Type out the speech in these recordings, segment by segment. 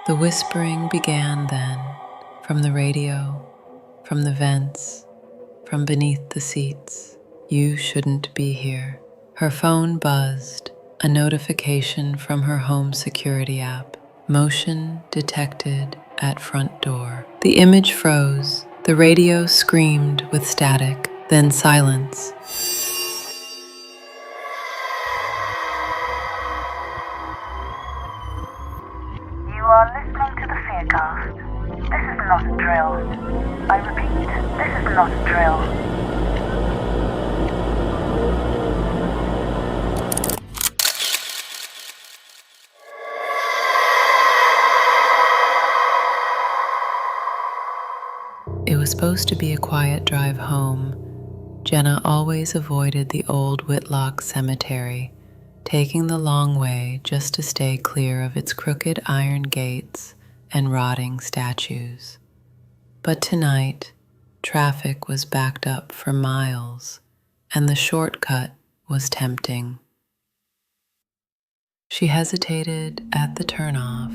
The whispering began then, from the radio, from the vents, from beneath the seats. You shouldn't be here. Her phone buzzed, a notification from her home security app. Motion detected at front door. The image froze. The radio screamed with static, then silence. You are listening to the Fearcast. This is not a drill. I repeat, this is not a drill. It was supposed to be a quiet drive home. Jenna always avoided the old Whitlock cemetery, taking the long way just to stay clear of its crooked iron gates and rotting statues. But tonight, traffic was backed up for miles, and the shortcut was tempting. She hesitated at the turnoff,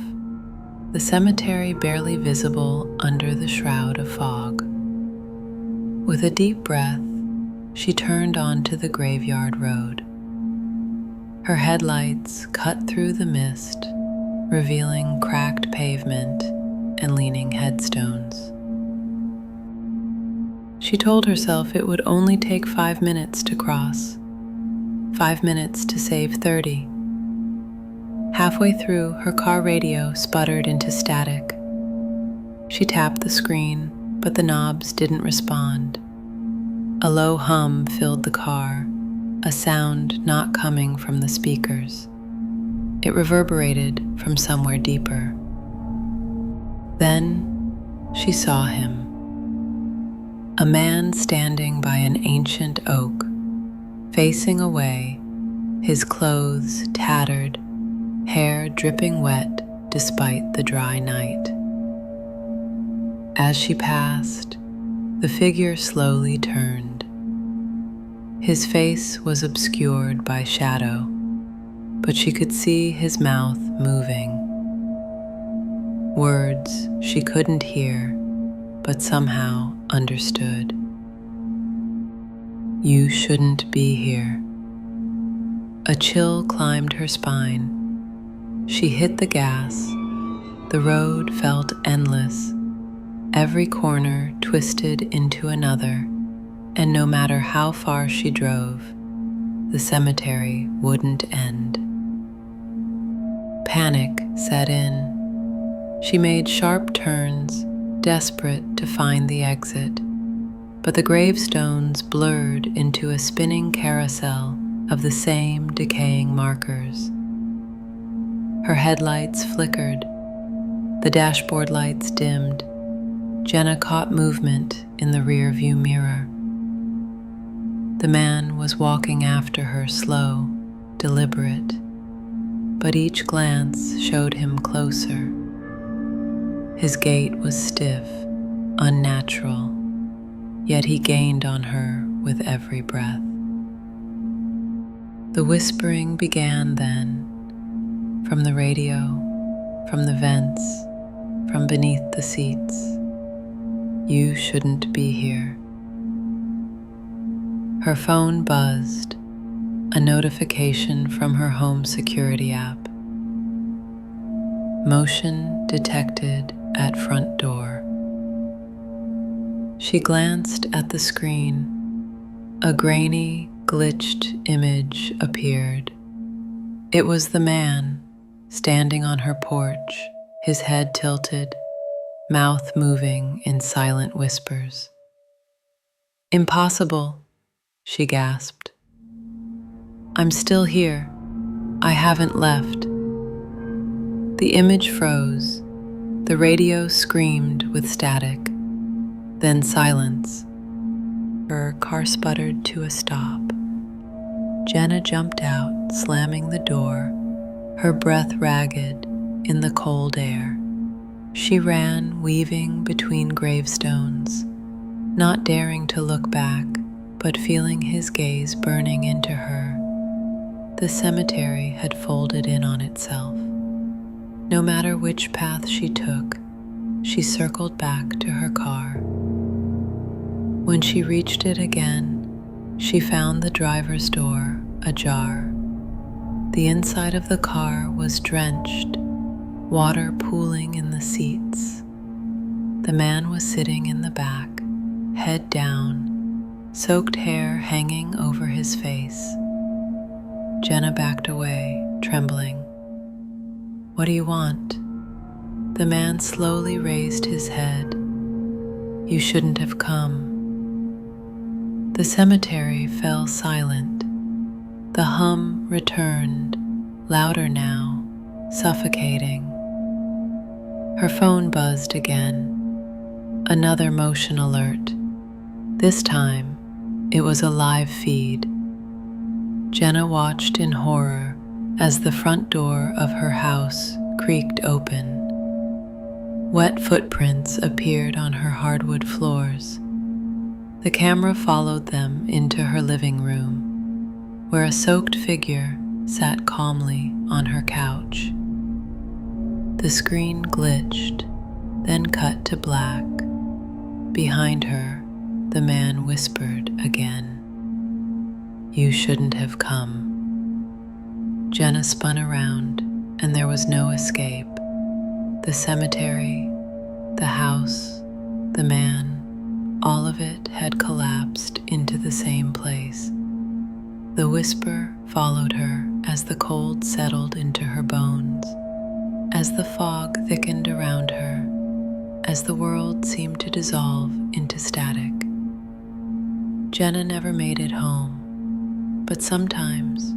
the cemetery barely visible under the shroud of fog. With a deep breath, she turned onto the graveyard road. Her headlights cut through the mist, revealing cracked pavement and leaning headstones. She told herself it would only take 5 minutes to cross, 5 minutes to save 30. Halfway through, her car radio sputtered into static. She tapped the screen, but the knobs didn't respond. A low hum filled the car, a sound not coming from the speakers. It reverberated from somewhere deeper. Then she saw him. A man standing by an ancient oak, facing away, his clothes tattered, hair dripping wet despite the dry night. As she passed, the figure slowly turned. His face was obscured by shadow, but she could see his mouth moving. Words she couldn't hear, but somehow understood. You shouldn't be here. A chill climbed her spine. She hit the gas. The road felt endless. Every corner twisted into another, and no matter how far she drove, the cemetery wouldn't end. Panic set in. She made sharp turns, desperate to find the exit, but the gravestones blurred into a spinning carousel of the same decaying markers. Her headlights flickered. The dashboard lights dimmed. Jenna caught movement in the rear-view mirror. The man was walking after her, slow, deliberate, but each glance showed him closer. His gait was stiff, unnatural, yet he gained on her with every breath. The whispering began then, from the radio, from the vents, from beneath the seats. You shouldn't be here. Her phone buzzed, a notification from her home security app. Motion detected at front door. She glanced at the screen. A grainy, glitched image appeared. It was the man, standing on her porch, his head tilted, mouth moving in silent whispers. "Impossible," she gasped. "I'm still here. I haven't left." The image froze. The radio screamed with static, then silence. Her car sputtered to a stop. Jenna jumped out, slamming the door, her breath ragged in the cold air. She ran, weaving between gravestones, not daring to look back, but feeling his gaze burning into her. The cemetery had folded in on itself. No matter which path she took, she circled back to her car. When she reached it again, she found the driver's door ajar. The inside of the car was drenched, water pooling in the seats. The man was sitting in the back, head down, soaked hair hanging over his face. Jenna backed away, trembling. "What do you want?" The man slowly raised his head. "You shouldn't have come." The cemetery fell silent. The hum returned, louder now, suffocating. Her phone buzzed again. Another motion alert. This time, it was a live feed. Jenna watched in horror as the front door of her house creaked open. Wet footprints appeared on her hardwood floors. The camera followed them into her living room, where a soaked figure sat calmly on her couch. The screen glitched, then cut to black. Behind her, the man whispered again, "You shouldn't have come." Jenna spun around, and there was no escape. The cemetery, the house, the man, all of it had collapsed into the same place. The whisper followed her as the cold settled into her bones, as the fog thickened around her, as the world seemed to dissolve into static. Jenna never made it home, but sometimes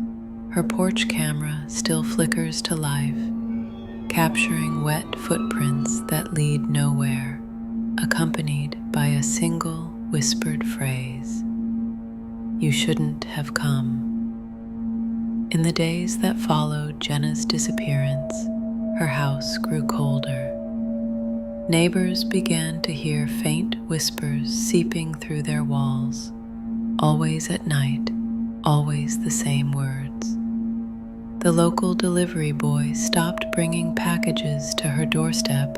her porch camera still flickers to life, capturing wet footprints that lead nowhere, accompanied by a single whispered phrase, "You shouldn't have come." In the days that followed Jenna's disappearance, her house grew colder. Neighbors began to hear faint whispers seeping through their walls, always at night, always the same words. The local delivery boy stopped bringing packages to her doorstep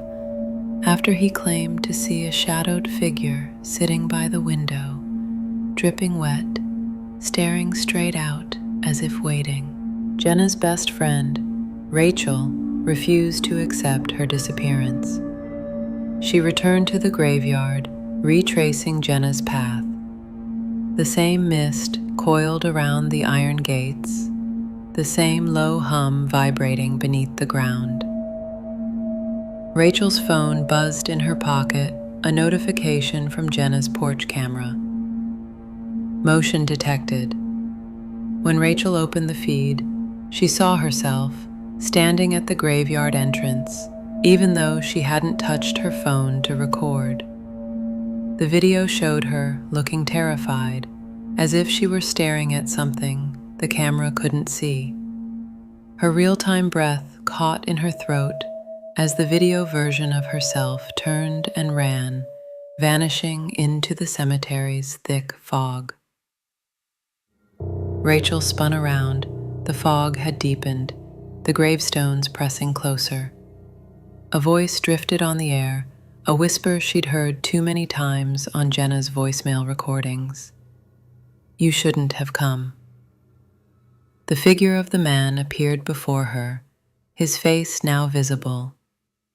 after he claimed to see a shadowed figure sitting by the window, dripping wet, staring straight out as if waiting. Jenna's best friend, Rachel, refused to accept her disappearance. She returned to the graveyard, retracing Jenna's path. The same mist coiled around the iron gates, the same low hum vibrating beneath the ground. Rachel's phone buzzed in her pocket, a notification from Jenna's porch camera. Motion detected. When Rachel opened the feed, she saw herself standing at the graveyard entrance, even though she hadn't touched her phone to record. The video showed her looking terrified, as if she were staring at something the camera couldn't see. Her real-time breath caught in her throat as the video version of herself turned and ran, vanishing into the cemetery's thick fog. Rachel spun around. The fog had deepened, the gravestones pressing closer. A voice drifted on the air, a whisper she'd heard too many times on Jenna's voicemail recordings. "You shouldn't have come." The figure of the man appeared before her, his face now visible.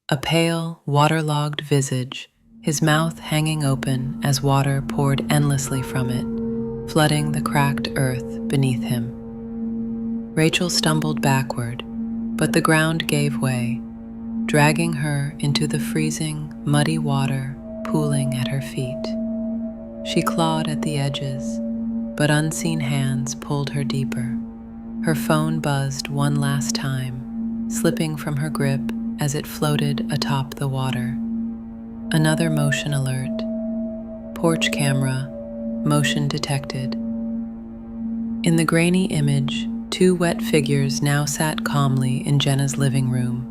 A pale, waterlogged visage, his mouth hanging open as water poured endlessly from it, flooding the cracked earth beneath him. Rachel stumbled backward, but the ground gave way, dragging her into the freezing, muddy water pooling at her feet. She clawed at the edges, but unseen hands pulled her deeper. Her phone buzzed one last time, slipping from her grip as it floated atop the water. Another motion alert. Porch camera, motion detected. In the grainy image, two wet figures now sat calmly in Jenna's living room,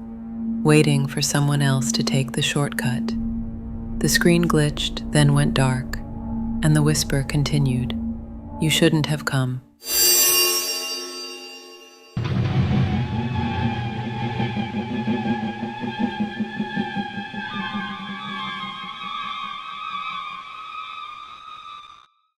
waiting for someone else to take the shortcut. The screen glitched, then went dark, and the whisper continued, "You shouldn't have come."